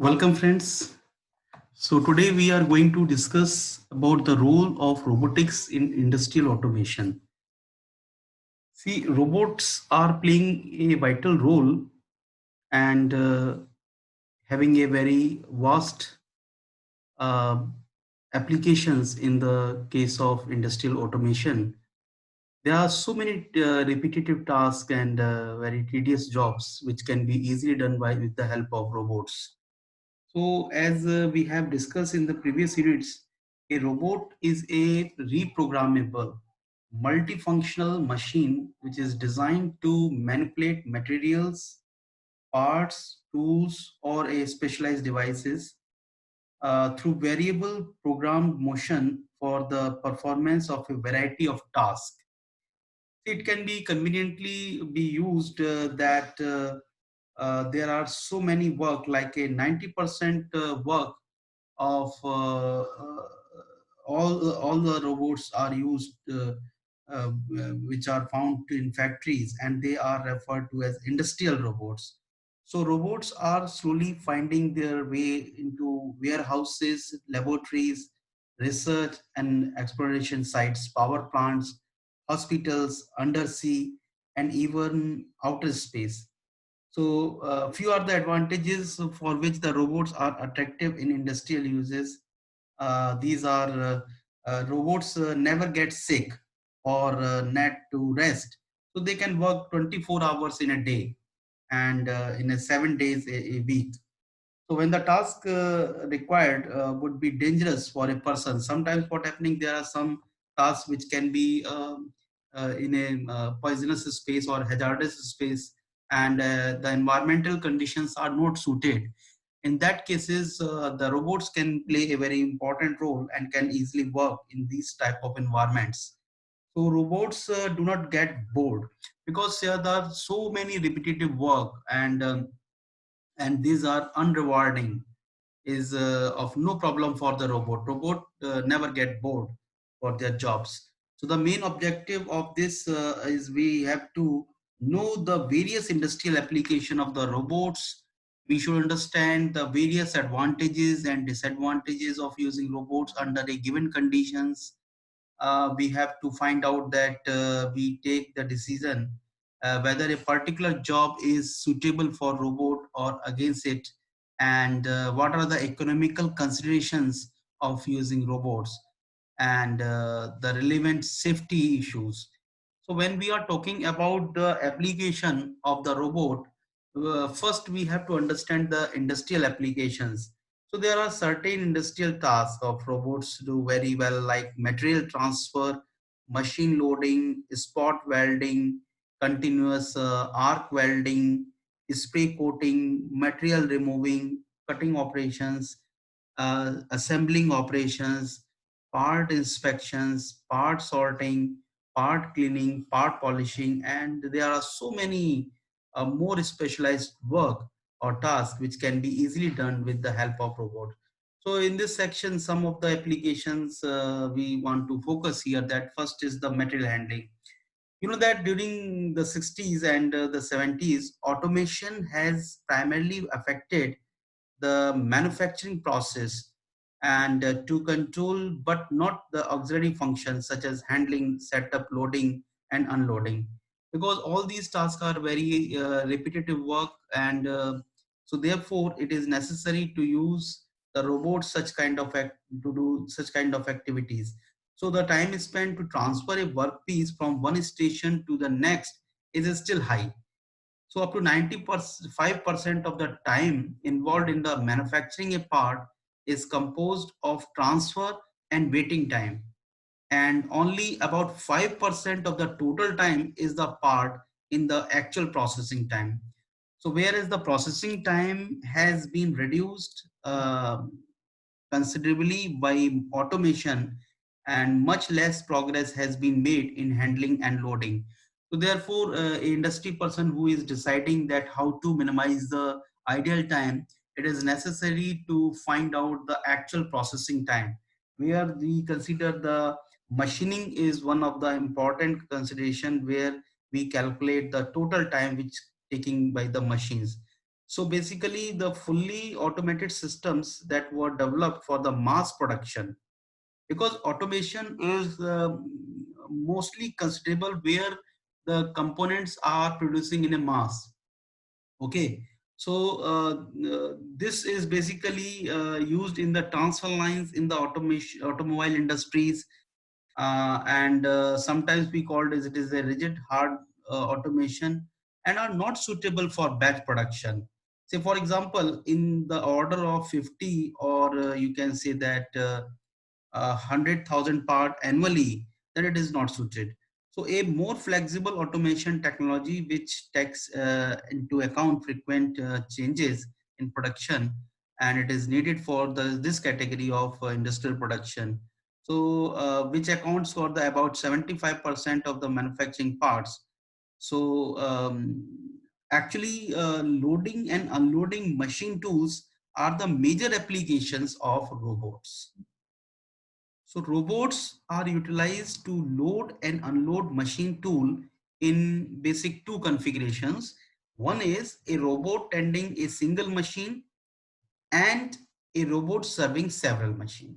Welcome friends. So today we are going to discuss about the role of robotics in industrial automation. See, robots are playing a vital role and having a very vast uh, applications in the case of industrial automation. There are so many repetitive tasks and very tedious jobs which can be easily done with the help of robots. So, as we have discussed in the previous units, a robot is a reprogrammable, multifunctional machine which is designed to manipulate materials, parts, tools, or a specialized devices through variable programmed motion for the performance of a variety of tasks. It can be conveniently be used that there are so many work like a 90% work of all the robots are used which are found in factories, and they are referred to as industrial robots. So robots are slowly finding their way into warehouses, laboratories, research and exploration sites, power plants, hospitals, undersea, and even outer space. So, few are the advantages for which the robots are attractive in industrial uses. These are robots never get sick or need to rest. So they can work 24 hours in a day and in a 7 days a week. So when the task required would be dangerous for a person, sometimes what happening, there are some tasks which can be in a poisonous space or hazardous space, and the environmental conditions are not suited. In that cases, the robots can play a very important role and can easily work in these type of environments. So robots do not get bored because there are so many repetitive work, and these are unrewarding, is of no problem for the robot never get bored for their jobs. So the main objective of this is we have to know the various industrial application of the robots. We should understand the various advantages and disadvantages of using robots under a given conditions. We have to find out that we take the decision whether a particular job is suitable for robot or against it, and what are the economical considerations of using robots, and the relevant safety issues. So when we are talking about the application of the robot, first we have to understand the industrial applications. So there are certain industrial tasks of robots do very well, like material transfer, machine loading, spot welding, continuous arc welding, spray coating, material removing, cutting operations, assembling operations, part inspections, part sorting, part cleaning, part polishing, and there are so many more specialized work or tasks which can be easily done with the help of robot. So in this section, some of the applications we want to focus here. That first is the material handling. You know that during the 60s and the 70s, automation has primarily affected the manufacturing process and to control but not the auxiliary functions such as handling, setup, loading and unloading, because all these tasks are very repetitive work, and so therefore it is necessary to use the robots such kind of to do such kind of activities. So the time spent to transfer a workpiece from one station to the next is still high. So up to 95% of the time involved in the manufacturing a part is composed of transfer and waiting time. And only about 5% of the total time is the part in the actual processing time. So whereas the processing time has been reduced considerably by automation, and much less progress has been made in handling and loading. So therefore, a industry person who is deciding that how to minimize the ideal time, it is necessary to find out the actual processing time, where we consider the machining is one of the important consideration, where we calculate the total time which taking by the machines. So basically the fully automated systems that were developed for the mass production, because automation is mostly considerable where the components are producing in a mass. Okay, so this is basically used in the transfer lines in the automation automobile industries, and sometimes we called as it is a rigid hard automation, and are not suitable for batch production. Say for example, in the order of 50, or you can say that 100,000 part annually, then it is not suited. So a more flexible automation technology which takes into account frequent changes in production, and it is needed for this category of industrial production. So which accounts for the about 75% of the manufacturing parts. So actually loading and unloading machine tools are the major applications of robots. So robots are utilized to load and unload machine tool in basic two configurations. One is a robot tending a single machine and a robot serving several machines.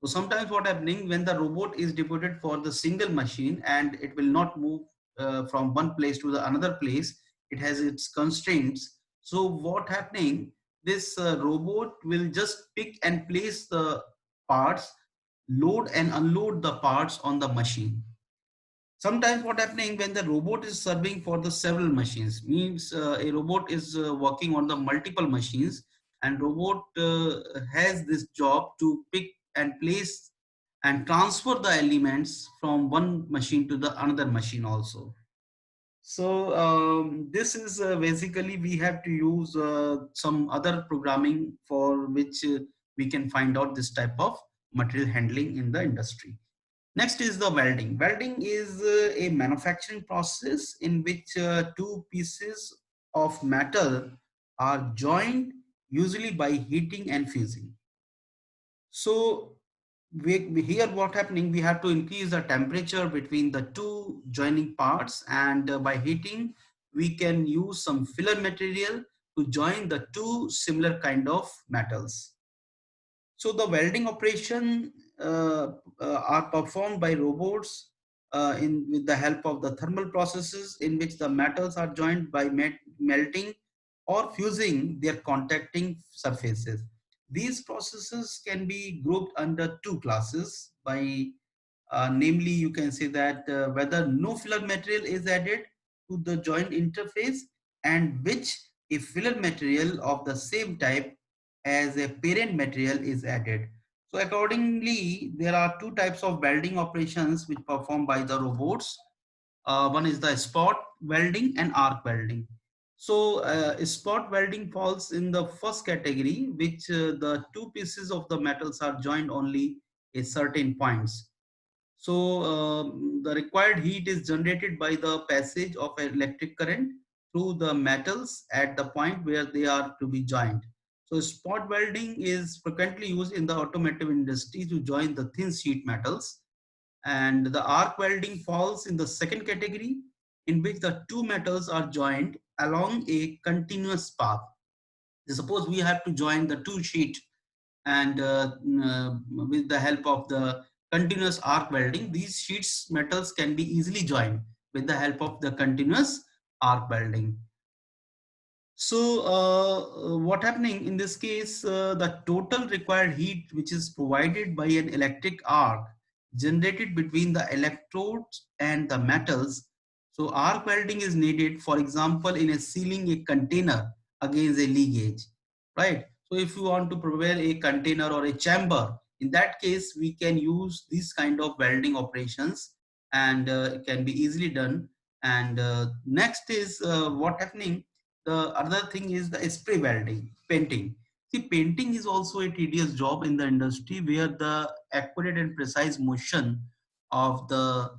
So sometimes what happening when the robot is devoted for the single machine and it will not move from one place to the another place, it has its constraints. So what happening, this robot will just pick and place the parts, load and unload the parts on the machine. Sometimes what happening when the robot is serving for the several machines means a robot is working on the multiple machines, and robot has this job to pick and place and transfer the elements from one machine to the another machine also. So this is basically we have to use some other programming for which we can find out this type of material handling in the industry. Next is the welding. Welding is a manufacturing process in which two pieces of metal are joined, usually by heating and fusing. So here what happening, we have to increase the temperature between the two joining parts, and by heating we can use some filler material to join the two similar kind of metals. So the welding operation are performed by robots in with the help of the thermal processes in which the metals are joined by melting or fusing their contacting surfaces. These processes can be grouped under two classes by namely, you can say that whether no filler material is added to the joint interface, and which a filler material of the same type as a parent material is added. So accordingly, there are two types of welding operations which performed by the robots. One is the spot welding and arc welding. So spot welding falls in the first category, which the two pieces of the metals are joined only a certain points. So the required heat is generated by the passage of an electric current through the metals at the point where they are to be joined. So spot welding is frequently used in the automotive industry to join the thin sheet metals, and the arc welding falls in the second category, in which the two metals are joined along a continuous path. Suppose we have to join the two sheet, and with the help of the continuous arc welding, these sheets metals can be easily joined with the help of the continuous arc welding. So what happening in this case, the total required heat which is provided by an electric arc generated between the electrodes and the metals. So arc welding is needed, for example, in a sealing a container against a leakage, right? So if you want to prepare a container or a chamber, in that case, we can use these kind of welding operations, and it can be easily done. And next is what happening, the other thing is the spray welding, painting. See, painting is also a tedious job in the industry where the accurate and precise motion of the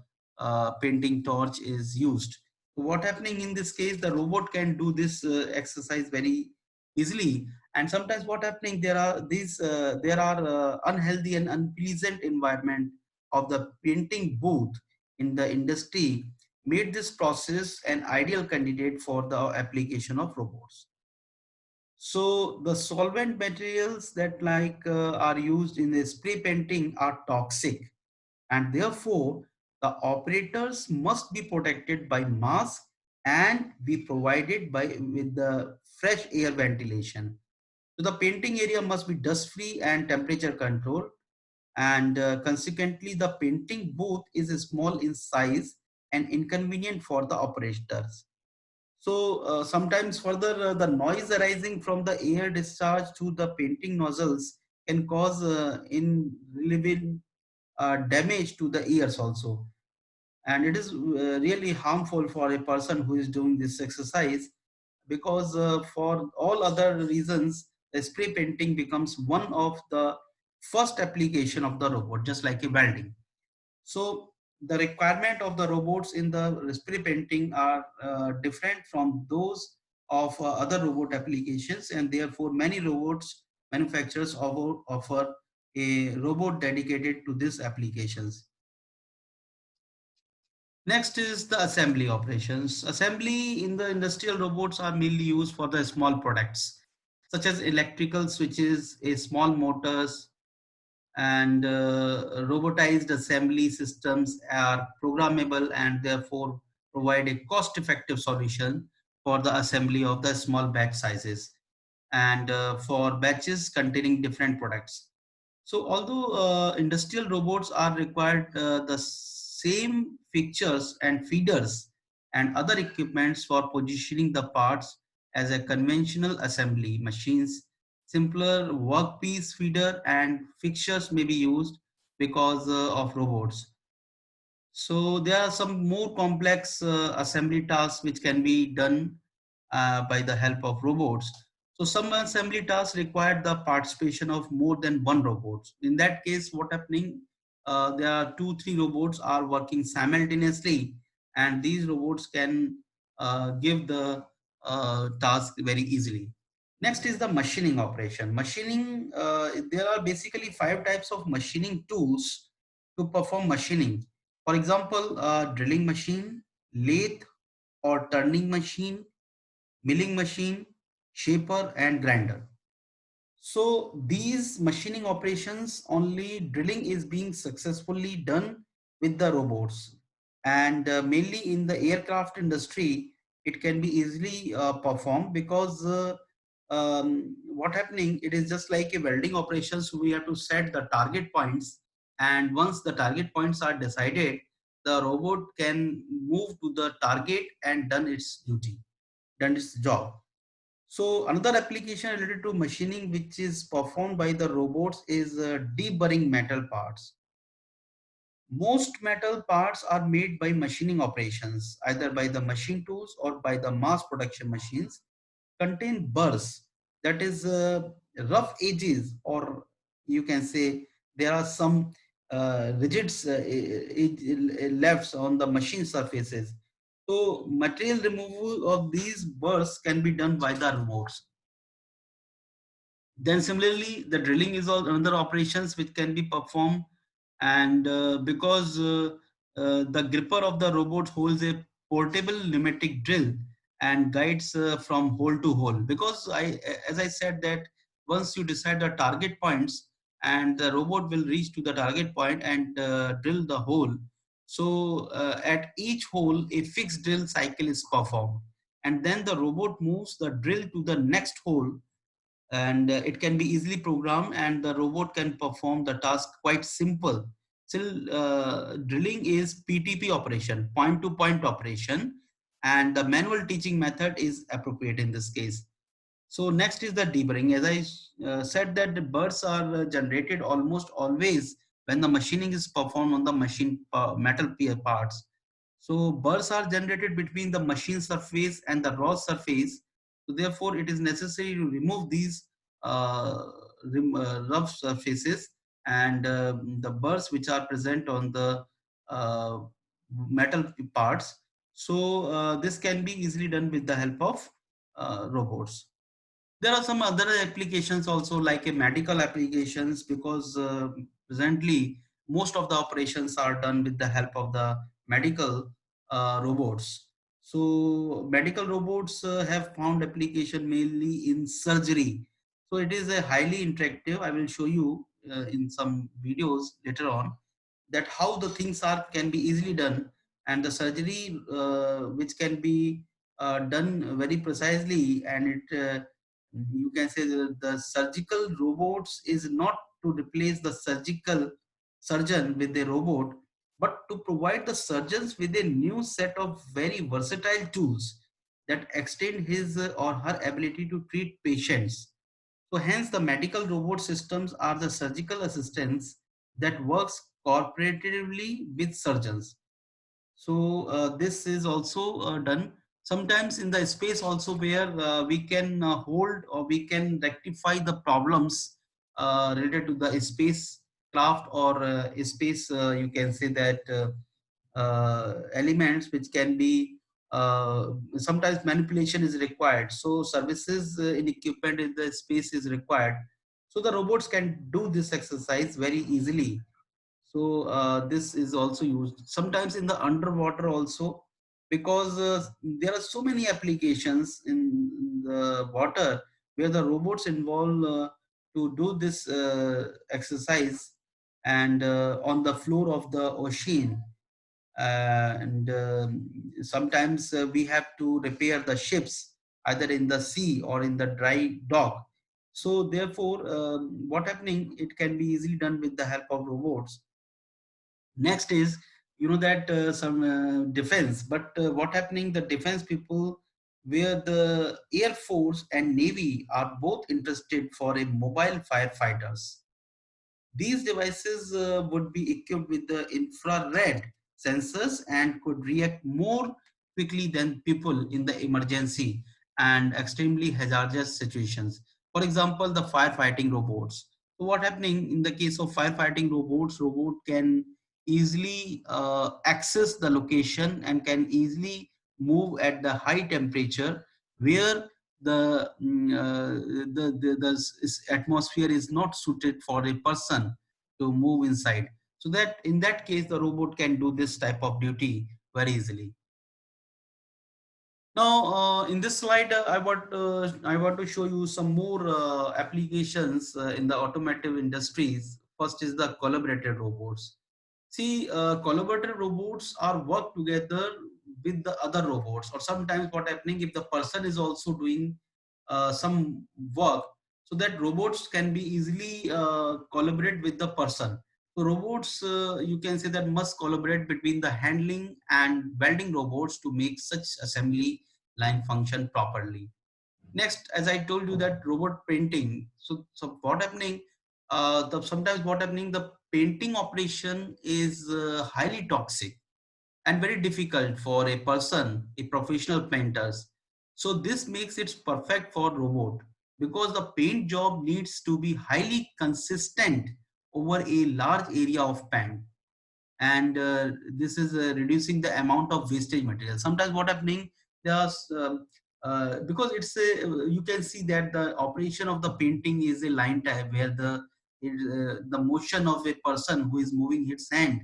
painting torch is used. What happening in this case, the robot can do this exercise very easily. And sometimes what happening, there are unhealthy and unpleasant environment of the painting booth in the industry, made this process an ideal candidate for the application of robots. So the solvent materials that are used in the spray painting are toxic, and therefore the operators must be protected by mask and be provided by with the fresh air ventilation. So the painting area must be dust free and temperature controlled, and consequently the painting booth is small in size and inconvenient for the operators. So sometimes further the noise arising from the air discharge to the painting nozzles can cause irrelevant damage to the ears also, and it is really harmful for a person who is doing this exercise, because for all other reasons the spray painting becomes one of the first application of the robot, just like a welding. So the requirement of the robots in the spray painting are different from those of other robot applications, and therefore many robots manufacturers offer a robot dedicated to these applications. Next is the assembly operations. Assembly in the industrial robots are mainly used for the small products such as electrical switches, a small motors, and robotized assembly systems are programmable and therefore provide a cost-effective solution for the assembly of the small batch sizes and for batches containing different products. So although industrial robots are required the same fixtures and feeders and other equipments for positioning the parts as a conventional assembly machines, simpler workpiece feeder and fixtures may be used because of robots. So there are some more complex assembly tasks which can be done by the help of robots. So some assembly tasks require the participation of more than one robot. In that case, what happening? There are two, three robots are working simultaneously, and these robots can give the task very easily. Next is the machining operation. Machining, there are basically five types of machining tools to perform machining. For example, drilling machine, lathe or turning machine, milling machine, shaper and grinder. So these machining operations, only drilling is being successfully done with the robots, and mainly in the aircraft industry it can be easily performed, because what happening, it is just like a welding operations. We have to set the target points, and once the target points are decided, the robot can move to the target and done its duty, done its job. So another application related to machining which is performed by the robots is deburring metal parts. Most metal parts are made by machining operations, either by the machine tools or by the mass production machines, contain burrs, that is rough edges, or you can say there are some rigid lefts on the machine surfaces. So material removal of these burrs can be done by the robots. Then similarly, the drilling is all another operations which can be performed, and because the gripper of the robot holds a portable pneumatic drill and guides from hole to hole. Because as I said that once you decide the target points, and the robot will reach to the target point and drill the hole. So at each hole, a fixed drill cycle is performed, and then the robot moves the drill to the next hole, and it can be easily programmed, and the robot can perform the task quite simple. Still, drilling is PTP operation, point to point operation, and the manual teaching method is appropriate in this case. So next is the deburring. As I said that the burrs are generated almost always when the machining is performed on the machine metal parts. So burrs are generated between the machine surface and the raw surface. So therefore, it is necessary to remove these uh, rough surfaces, and the burrs which are present on the uh, metal parts. So this can be easily done with the help of robots. There are some other applications also, like a medical applications, because presently most of the operations are done with the help of the medical robots. So medical robots have found application mainly in surgery. So it is a highly interactive. I will show you in some videos later on that how the things are can be easily done, and the surgery which can be done very precisely, and it you can say the surgical robots is not to replace the surgical surgeon with a robot, but to provide the surgeons with a new set of very versatile tools that extend his or her ability to treat patients. So hence the medical robot systems are the surgical assistants that works cooperatively with surgeons. So this is also done sometimes in the space also, where we can hold or we can rectify the problems related to the space craft or space, you can say that elements which can be sometimes manipulation is required, so services in equipment in the space is required, so the robots can do this exercise very easily. So this is also used sometimes in the underwater also, because there are so many applications in the water where the robots involve to do this exercise, and on the floor of the ocean, and sometimes we have to repair the ships either in the sea or in the dry dock. So therefore what happening, it can be easily done with the help of robots. Next is, you know that some defense, but what happening, the defense people, where the air force and navy are both interested for a mobile firefighters. These devices would be equipped with the infrared sensors and could react more quickly than people in the emergency and extremely hazardous situations. For example, the firefighting robots. So what happening in the case of firefighting robots, robot can easily access the location and can easily move at the high temperature where the atmosphere is not suited for a person to move inside, so that in that case the robot can do this type of duty very easily. Now in this slide I want to show you some more applications in the automotive industries. First is the collaborated robots. See, collaborative robots are work together with the other robots, or sometimes what happening if the person is also doing some work, so that robots can be easily collaborate with the person. So robots, you can say that must collaborate between the handling and welding robots to make such assembly line function properly. Next, as I told you that robot painting. So what happening? Sometimes what happening? The painting operation is highly toxic and very difficult for a person, a professional painters. So this makes it perfect for robot, because the paint job needs to be highly consistent over a large area of paint, and this is reducing the amount of wastage material. Sometimes what happening, there's because it's a, you can see that the operation of the painting is a line type where the motion of a person who is moving his hand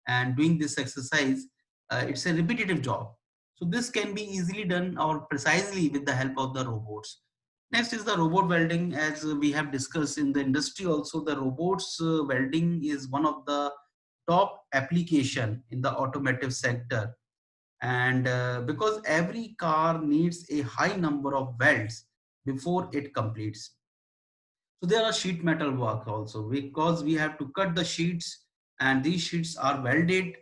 and doing this exercise, it's a repetitive job. So this can be easily done or precisely with the help of the robots. Next is the robot welding. As we have discussed in the industry also, the robots welding is one of the top application in the automotive sector, and because every car needs a high number of welds before it completes. So there are sheet metal work also, because we have to cut the sheets, and these sheets are welded,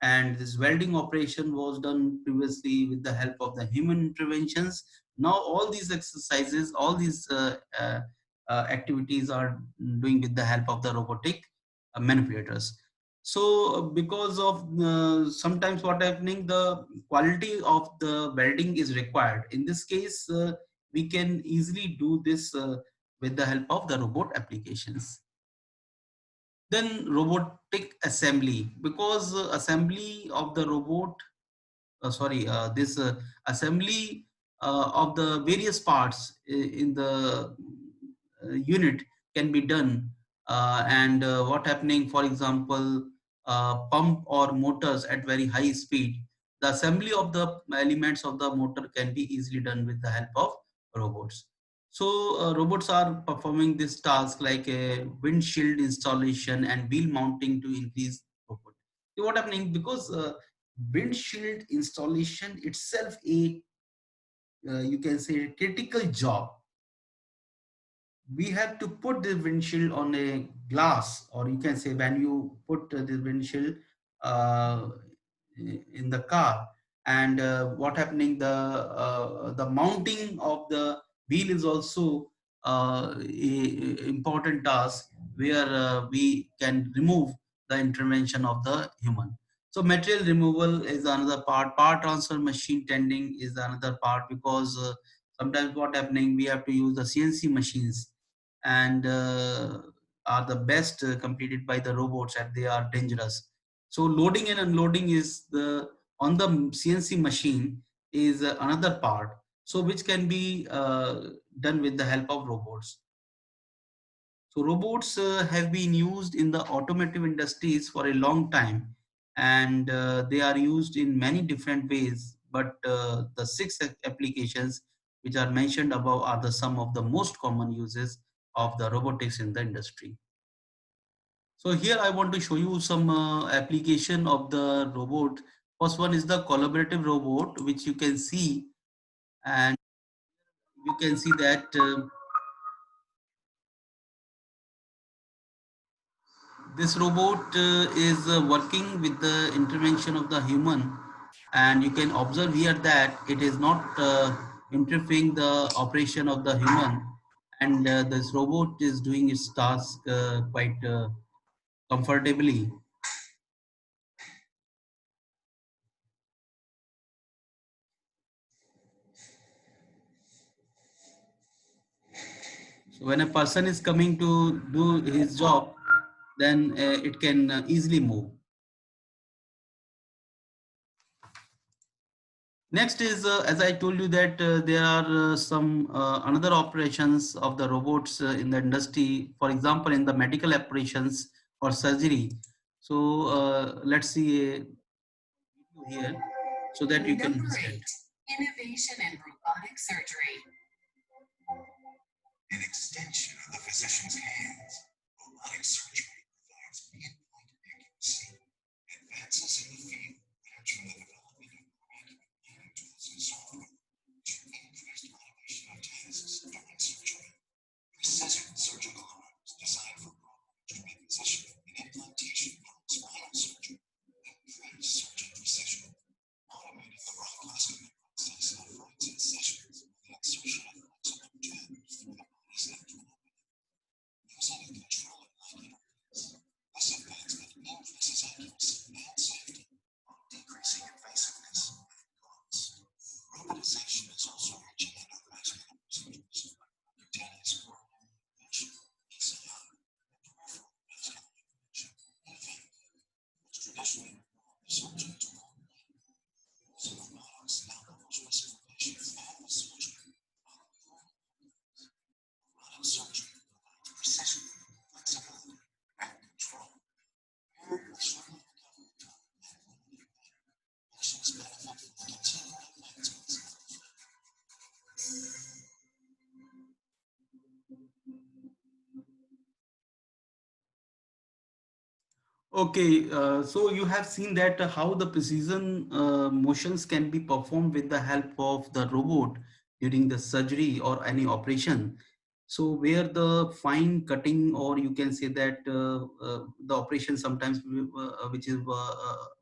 and this welding operation was done previously with the help of the human interventions. Now all these exercises, all these activities are doing with the help of the robotic manipulators. So because of sometimes what happening, the quality of the welding is required. In this case, we can easily do this with the help of the robot applications. Then robotic assembly, because assembly of the robot, sorry, this assembly of the various parts in the unit can be done, and what happening, for example, pump or motors at very high speed, the assembly of the elements of the motor can be easily done with the help of robots. So robots are performing this task like a windshield installation and wheel mounting to increase throughput. So what happening, because windshield installation itself a you can say critical job. We have to put the windshield on a glass, or you can say when you put the windshield uh, in the car, and what happening, the mounting of the wheel is also a important task, where we can remove the intervention of the human. So material removal is another part. Power transfer machine tending is another part, because sometimes what happening, we have to use the CNC machines, and are the best completed by the robots, and they are dangerous. So loading and unloading is the on the CNC machine is another part, so which can be done with the help of robots. So robots have been used in the automotive industries for a long time, and they are used in many different ways. But the six applications which are mentioned above are the some of the most common uses of the robotics in the industry. So here I want to show you some application of the robot. First one is the collaborative robot, which you can see, and you can see that this robot is working with the intervention of the human, and you can observe here that it is not interfering the operation of the human, and this robot is doing its task quite comfortably. So when a person is coming to do his job, then it can easily move. Next is, as I told you, that there are some another operations of the robots in the industry. For example, in the medical operations or surgery. So let's see a video here so that you can understand. Innovation in robotic surgery. An extension of the physician's hands, robotic surgery provides pinpoint accuracy. Advances in the field range from the development of more accurate planning tools and software to increased automation of tasks during surgery. Precision surgical arms designed for broad positioning and implantation during spinal surgery improves surgeon precision, automating the bronchoscopy process of joints and sessions with the insertion of flexible tubes through the body's abdomen. Using a controller like interface, this advancement increases accuracy and safety while decreasing invasiveness and costs. Robotization is also reaching endovascular procedures like cutaneous coronary intervention, PCI, and peripheral vascular intervention, even which traditionally performed surgeons alone. Using robotics now lowers risk for patients and the surgeon. Robotic surgery provides precision, flexibility, and control. Paired with shortening recovery time and limited pain, patients benefit from the continued advancements in the field. Okay, so you have seen that how the precision motions can be performed with the help of the robot during the surgery or any operation. So where the fine cutting, or you can say that the operation sometimes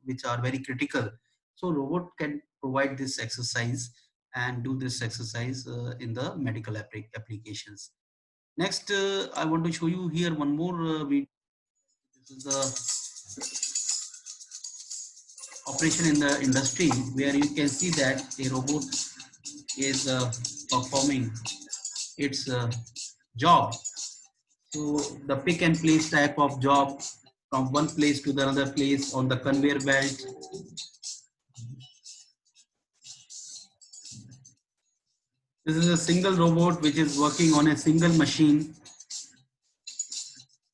which are very critical. So robot can provide this exercise and do this exercise in the medical applications. Next, I want to show you here one more video. This is the operation in the industry, where you can see that a robot is performing its job. So the pick and place type of job from one place to the another place on the conveyor belt. This is a single robot which is working on a single machine.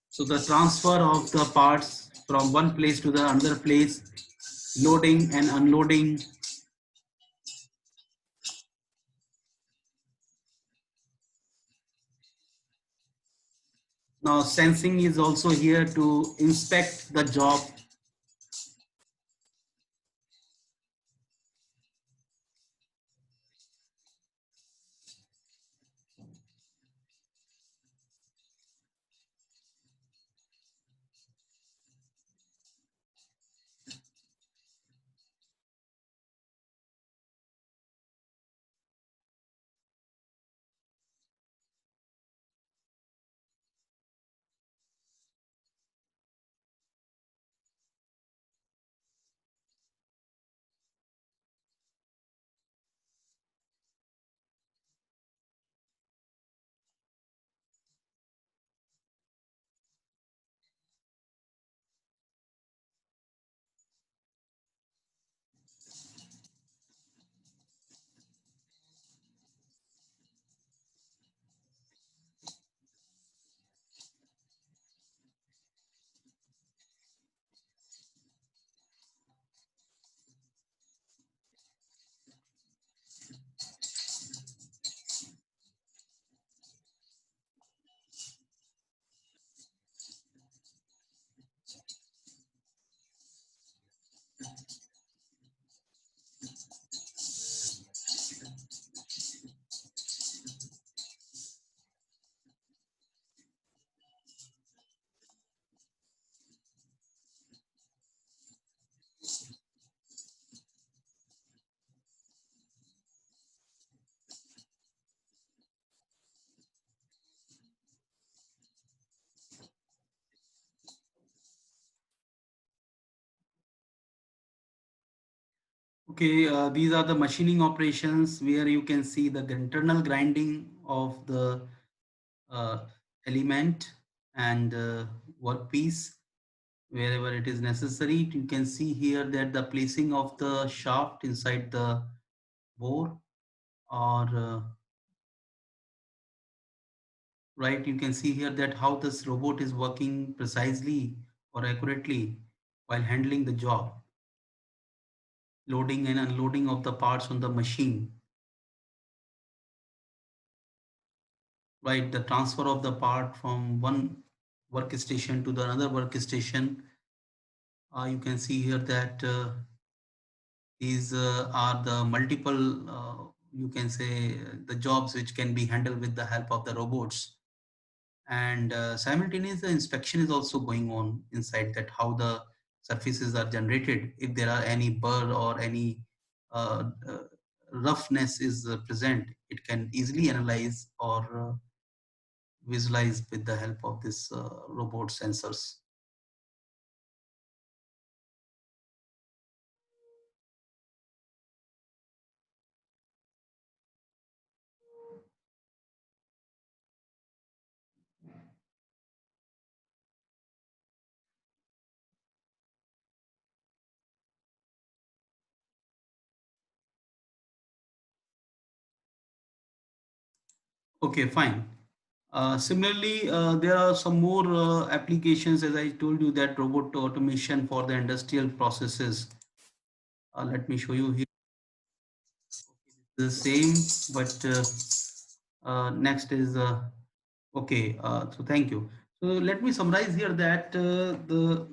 So the transfer of the parts from one place to the another place loading and unloading. Now sensing is also here to inspect the job. Okay, these are the machining operations where you can see the internal grinding of the uh, element and workpiece wherever it is necessary. You can see here that the placing of the shaft inside the bore, or right, you can see here that how this robot is working precisely or accurately while handling the job, loading and unloading of the parts on the machine, right, the transfer of the part from one workstation to the another workstation. You can see here that these are the multiple, you can say, the jobs which can be handled with the help of the robots. And simultaneous inspection is also going on inside, that how the surfaces are generated. If there are any burr or any uh, uh, roughness is present, it can easily analyze or visualize with the help of this robot sensors. Okay, fine. Similarly, there are some more applications, as I told you, that robot automation for the industrial processes. Let me show you here the same, but next is okay. So thank you. So let me summarize here that the